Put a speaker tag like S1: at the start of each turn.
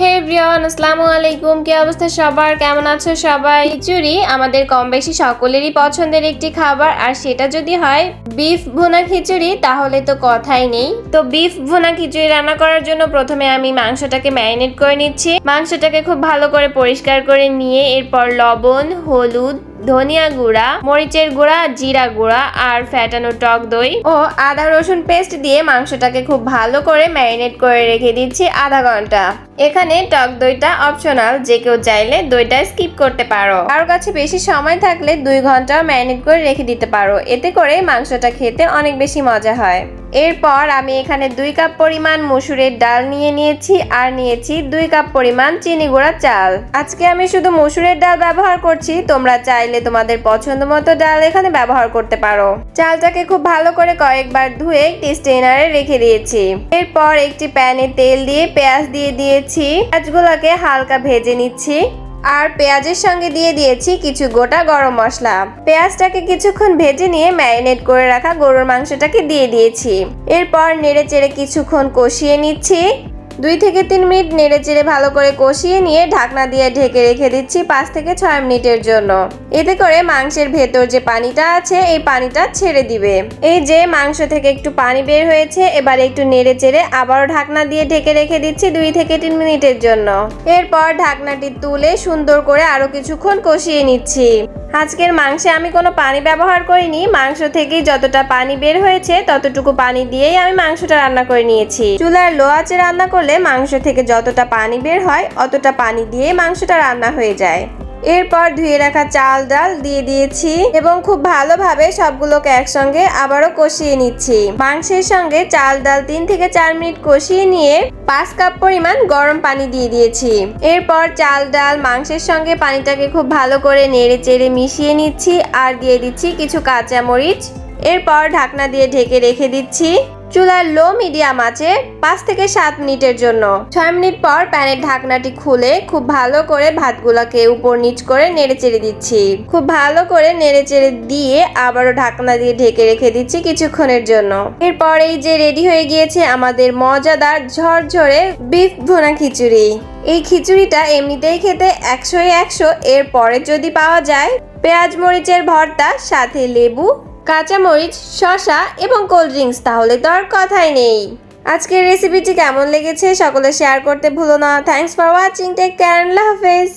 S1: হে everyone, আসসালামু আলাইকুম। কি অবস্থা সবার, কেমন আছো সবাই? খিচুড়ি আমাদের কম বেশি সকলেরই পছন্দের একটি খাবার, আর সেটা যদি হয় বিফ ভুনা খিচুড়ি তাহলে তো কথাই নেই। তো বিফ ভুনা খিচুড়ি রান্না করার জন্য প্রথমে আমি মাংসটাকে ম্যারিনেট করে নিচ্ছি। মাংসটাকে খুব ভালো করে পরিষ্কার করে নিয়ে এরপর লবণ, হলুদ, ধনিয়া গুঁড়া, মরিচের গুঁড়া, জিরা গুঁড়া আর ফ্যাটানো টক দই ও আদা রসুন পেস্ট দিয়ে মাংসটাকে খুব ভালো করে ম্যারিনেট করে রেখে দিচ্ছি আধা ঘন্টা। এখানে টক দইটা অপশনাল, যে কেউ চাইলে দইটা স্কিপ করতে পারো। কারোর কাছে বেশি সময় থাকলে 2 ঘন্টা ম্যারিনেট করে রেখে দিতে পারো, এতে করে মাংসটা খেতে অনেক বেশি মজা হয়। এরপর আমি এখানে 2 কাপ পরিমাণ মসুরের ডাল নিয়ে নিয়েছি আর নিয়েছি 2 কাপ পরিমাণ চিনি গুঁড়া চাল। আজকে আমি শুধু মসুরের ডাল ব্যবহার করছি, তোমরা চাইলে তোমাদের পছন্দ মতো ডাল এখানে ব্যবহার করতে পারো। চালটাকে খুব ভালো করে কয়েকবার ধুয়ে একটি স্ট্রেনারে রেখে দিয়েছি। এরপর একটি প্যানে তেল দিয়ে পেঁয়াজ দিয়ে দিয়েছি। পেঁয়াজগুলোকে হালকা ভেজে নিচ্ছি আর পেঁয়াজের সঙ্গে দিয়ে দিয়েছি কিছু গোটা গরম মশলা। পেঁয়াজটাকে কিছুক্ষণ ভেজে নিয়ে ম্যারিনেট করে রাখা গরুর মাংসটাকে দিয়ে দিয়েছি। এরপর নেড়ে চেড়ে কিছুক্ষণ কষিয়ে নিচ্ছি। 2 থেকে 3 মিনিট নেড়ে চেড়ে ভালো করে কষিয়ে নিয়ে ঢাকনা দিয়ে ঢেকে রেখে দিচ্ছি 5 থেকে 6 মিনিটের জন্য। এতে করে মাংসের ভেতর যে পানিটা আছে এই পানিটা ছেড়ে দিবে। এই যে মাংস থেকে একটু পানি বের হয়েছে, এবার একটু নেড়ে চেড়ে আবারও ঢাকনা দিয়ে ঢেকে রেখে দিচ্ছি 2 থেকে 3 মিনিটের জন্য। এরপর ঢাকনাটি তুলে সুন্দর করে আরো কিছুক্ষণ কষিয়ে নিচ্ছি। আজকের মাংসে আমি কোনো পানি ব্যবহার করিনি, মাংস থেকেই যতটা পানি বের হয়েছে ততটুকু পানি দিয়েই আমি মাংসটা রান্না করে নিয়েছি। চুলার লো আঁচে রান্না করলে মাংস থেকে যতটা পানি বের হয় অতটা পানি দিয়ে মাংসটা রান্না হয়ে যায়। এরপর ধুয়ে রাখা চাল ডাল দিয়ে দিয়েছি এবং খুব ভালোভাবে সবগুলোকে একসঙ্গে আবারও কষিয়ে নিচ্ছি। মাংসের সঙ্গে চাল ডাল 3 থেকে 4 মিনিট কষিয়ে নিয়ে 5 কাপ পরিমাণ গরম পানি দিয়ে দিয়েছি। এরপর চাল ডাল মাংসের সঙ্গে পানিটাকে খুব ভালো করে নেড়ে চেড়ে মিশিয়ে নিচ্ছি আর দিয়ে দিচ্ছি কিছু কাঁচা মরিচ। এরপর ঢাকনা দিয়ে ঢেকে রেখে দিচ্ছি চুলার লো মিডিয়াম আঁচে 5 থেকে 7 মিনিটের জন্য। 6 মিনিট পর প্যানের ঢাকনাটি খুলে খুব ভালো করে ভাতগুলোকে উপর নিচ করে নেড়ে চেড়ে দিচ্ছি। খুব ভালো করে নেড়ে চেড়ে দিয়ে আবারও ঢাকনা দিয়ে ঢেকে রেখে দিচ্ছি কিছুক্ষণের জন্য। এরপর এই যে রেডি হয়ে গিয়েছে আমাদের মজাদার ঝরঝরে বিফ ভুনা খিচুড়ি। এই খিচুড়িটা এমনিতেই খেতে 100-এ 100। এরপরে যদি পাওয়া যায় পেঁয়াজ মরিচের ভর্তা, সাথে লেবু, কাঁচামরিচ, শসা এবং কোল্ড ড্রিঙ্কস, তাহলে তো আর কথাই নেই। আজকের রেসিপিটি কেমন লেগেছে সকলে শেয়ার করতে ভুলো না। Thanks for watching, take care, আল্লাহ হাফেজ।